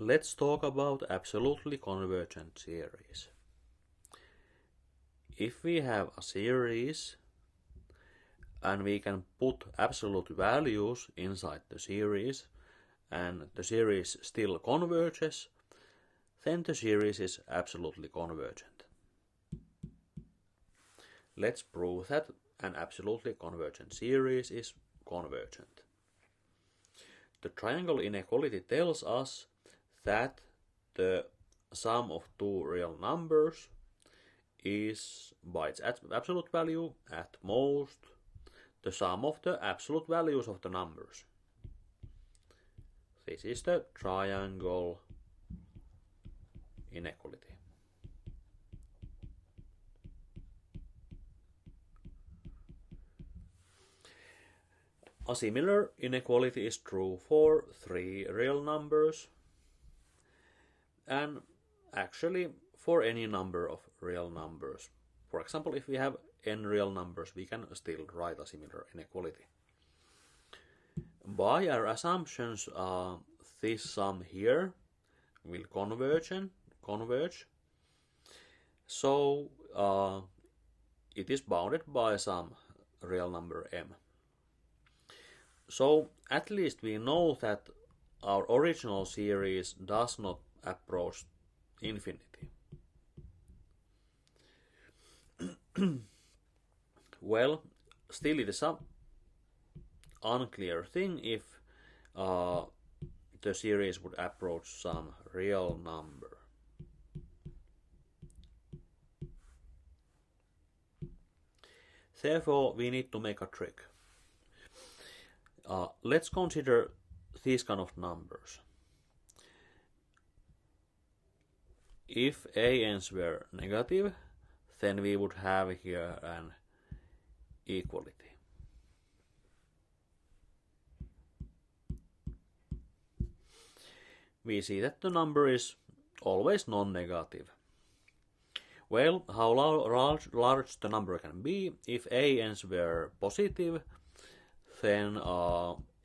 Let's talk about absolutely convergent series. If we have a series and we can put absolute values inside the series and the series still converges, then the series is absolutely convergent. Let's prove that an absolutely convergent series is convergent. The triangle inequality tells us that the sum of two real numbers is, by its absolute value, at most the sum of the absolute values of the numbers. This is the triangle inequality. A similar inequality is true for three real numbers and actually for any number of real numbers. For example, if we have n real numbers, we can still write a similar inequality. By our assumptions, this sum here will converge. So it is bounded by some real number m. So at least we know that our original series does not approach infinity. Well, still it is an unclear thing if the series would approach some real number. Therefore, we need to make a trick. Let's consider these kind of numbers. If an's were negative, then we would have here an equality. We see that the number is always non-negative. Well, how large the number can be? If an's were positive, then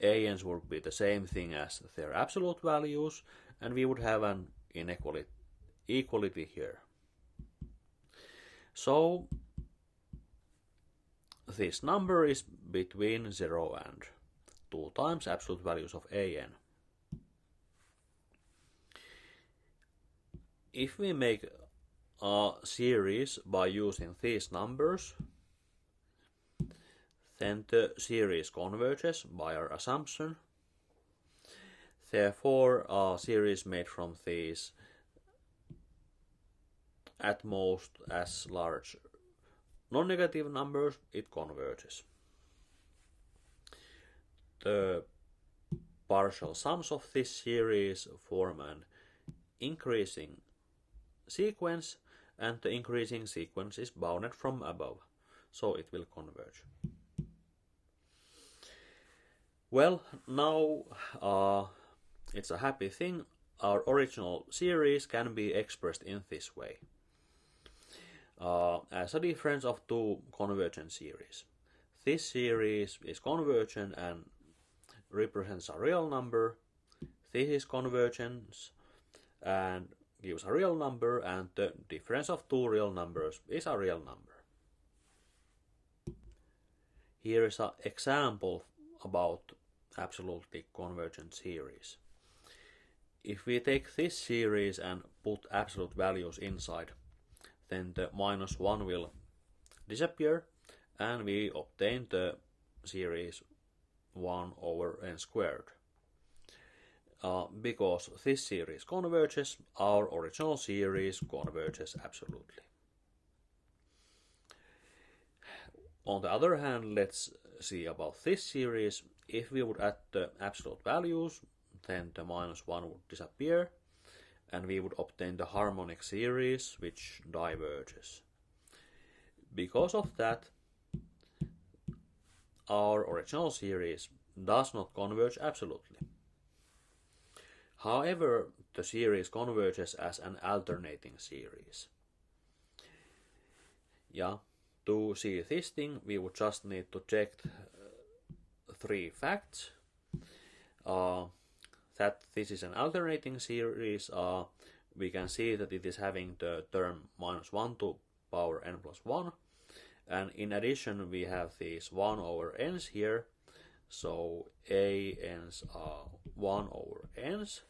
an's would be the same thing as their absolute values, and we would have an equality here. So this number is between 0 and 2 times absolute values of an. If we make a series by using these numbers, then the series converges by our assumption. Therefore, a series made from these at most as large non-negative numbers, it converges. The partial sums of this series form an increasing sequence, and the increasing sequence is bounded from above, so it will converge. Well, now it's a happy thing. Our original series can be expressed in this way. As a difference of two convergent series. This series is convergent and represents a real number. This is convergence and gives a real number, and the difference of two real numbers is a real number. Here is an example about absolutely convergent series. If we take this series and put absolute values inside, then the -1 will disappear and we obtain the series 1 over n squared. Because this series converges, our original series converges absolutely. On the other hand, let's see about this series. If we would add the absolute values, then the -1 would disappear and we would obtain the harmonic series which diverges. Because of that, our original series does not converge absolutely. However, the series converges as an alternating series. Yeah, to see this thing, we would just need to check three facts. that this is an alternating series, we can see that it is having the term minus 1 to power n plus 1. And in addition, we have these 1 over n's here. So a n's are 1 over n's.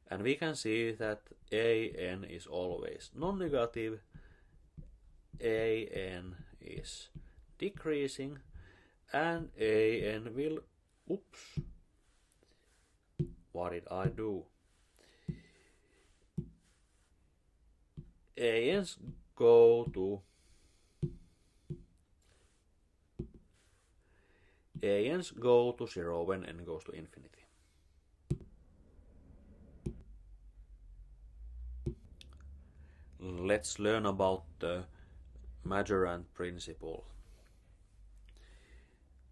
And we can see that a n is always non-negative. A n is decreasing. And a n will... Oops. What did I do? A n's go to... A n's go to 0 when n goes to infinity. Let's learn about the majorant principle.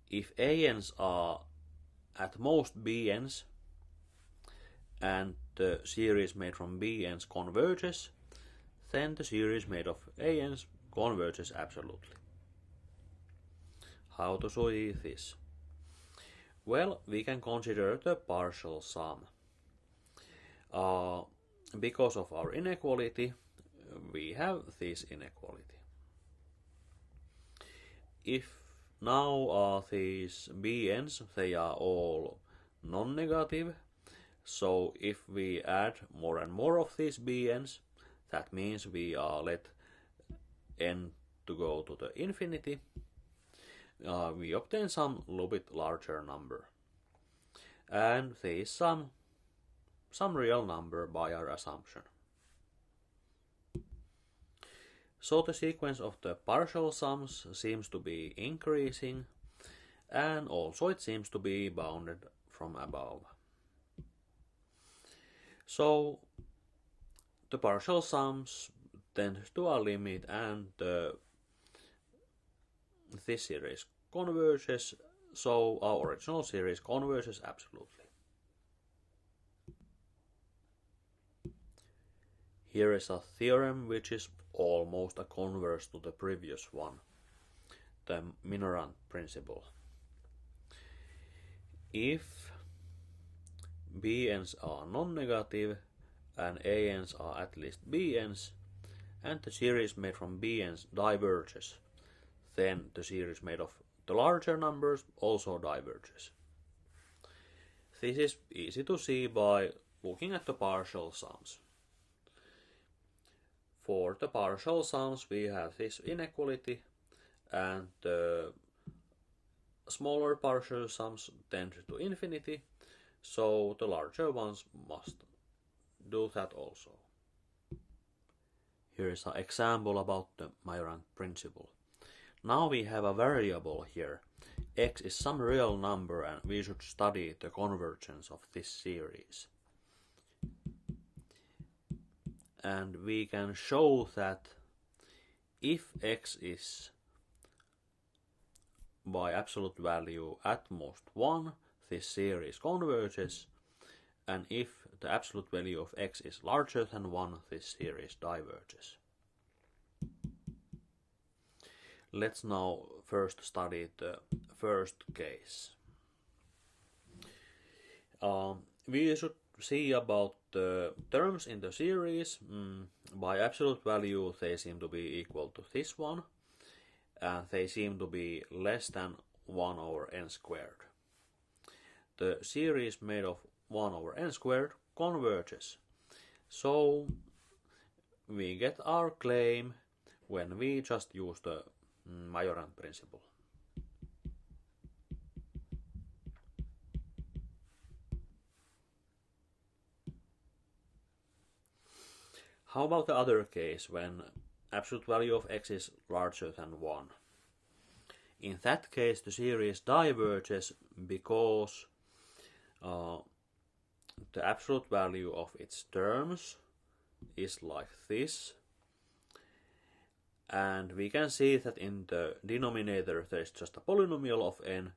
If a n's are at most b n's and the series made from b n's converges, then the series made of a n's converges absolutely. How to see this? Well, we can consider the partial sum. Because of our inequality, we have this inequality. If now these bn's, they are all non-negative, so if we add more and more of these bn's, that means we let n to go to the infinity, we obtain some little bit larger number. And there is some real number by our assumption. So the sequence of the partial sums seems to be increasing, and also it seems to be bounded from above. So the partial sums tend to a limit, and this series converges, so our original series converges absolutely. Here is a theorem which is almost a converse to the previous one, the minorant principle. If bn's are non-negative and an's are at least bn's, and the series made from bn's diverges, then the series made of the larger numbers also diverges. This is easy to see by looking at the partial sums. For the partial sums we have this inequality, and the smaller partial sums tend to infinity, so the larger ones must do that also. Here is an example about the majorant principle. Now we have a variable here. X is some real number, and we should study the convergence of this series. And we can show that if x is by absolute value at most 1, this series converges, and if the absolute value of x is larger than 1, this series diverges. Let's now first study the first case. We should see about the terms in the series. By absolute value they seem to be equal to this one, and they seem to be less than 1 over n squared. The series made of 1 over n squared converges. So we get our claim when we just use the majorant principle. How about the other case when absolute value of x is larger than 1? In that case the series diverges because the absolute value of its terms is like this, and we can see that in the denominator there is just a polynomial of n,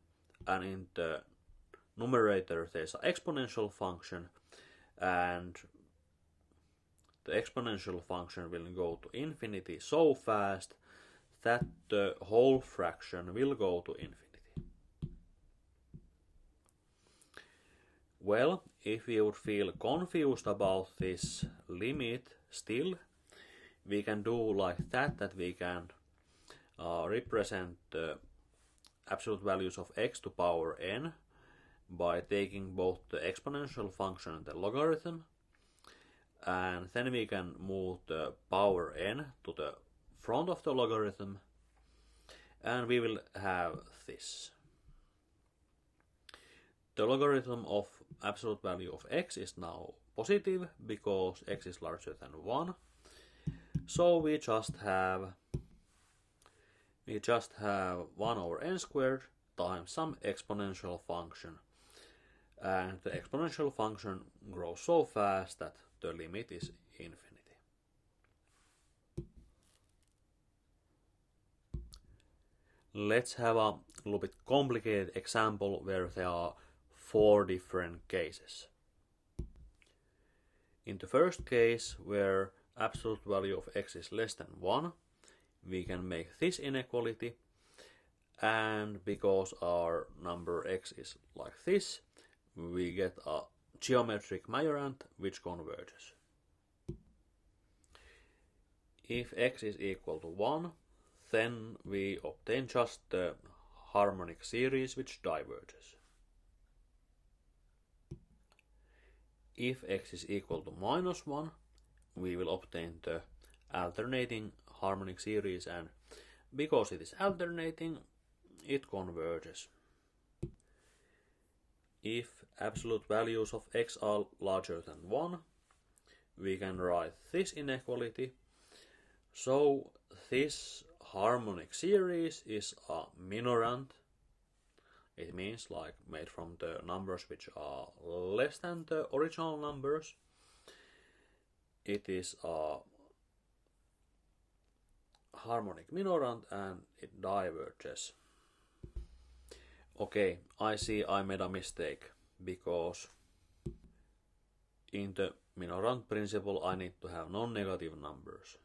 and in the numerator there is an exponential function, and the exponential function will go to infinity so fast that the whole fraction will go to infinity. Well, if we would feel confused about this limit still, we can do like that we can represent the absolute values of x to power n by taking both the exponential function and the logarithm, and then we can move the power n to the front of the logarithm, and we will have this. The logarithm of absolute value of x is now positive because x is larger than 1. So we just have 1 over n squared times some exponential function. And the exponential function grows so fast that the limit is infinity. Let's have a little bit complicated example where there are 4 different cases. In the first case, where absolute value of x is less than 1, we can make this inequality, and because our number x is like this, we get a geometric majorant which converges. If x is equal to 1, then we obtain just the harmonic series which diverges. If x is equal to minus 1, we will obtain the alternating harmonic series, and because it is alternating, it converges. If absolute values of x are larger than 1, we can write this inequality. So this harmonic series is a minorant. It means like made from the numbers which are less than the original numbers. It is a harmonic minorant and it diverges. Okay, I see I made a mistake because in the minorant principle I need to have non-negative numbers.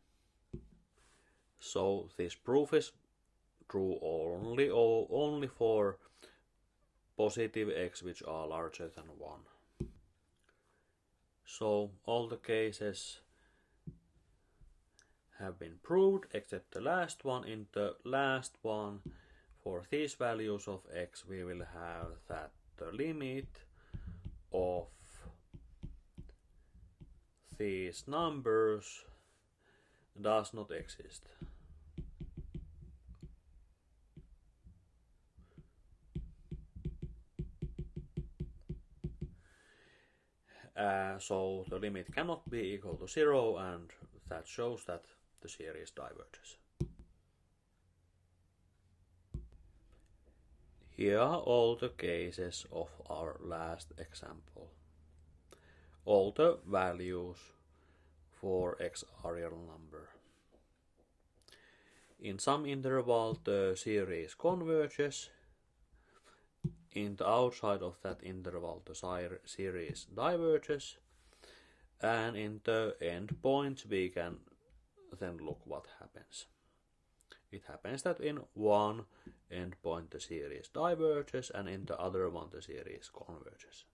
So this proof is true only for positive x which are larger than 1. So all the cases have been proved except the last one. In the last one, for these values of x, we will have that the limit of these numbers does not exist. So the limit cannot be equal to 0, and that shows that the series diverges. Here are all the cases of our last example. All the values for x are real number. In some interval the series converges. In the outside of that interval the series diverges, and in the end points we can then look what happens. It happens that in one endpoint the series diverges and in the other one the series converges.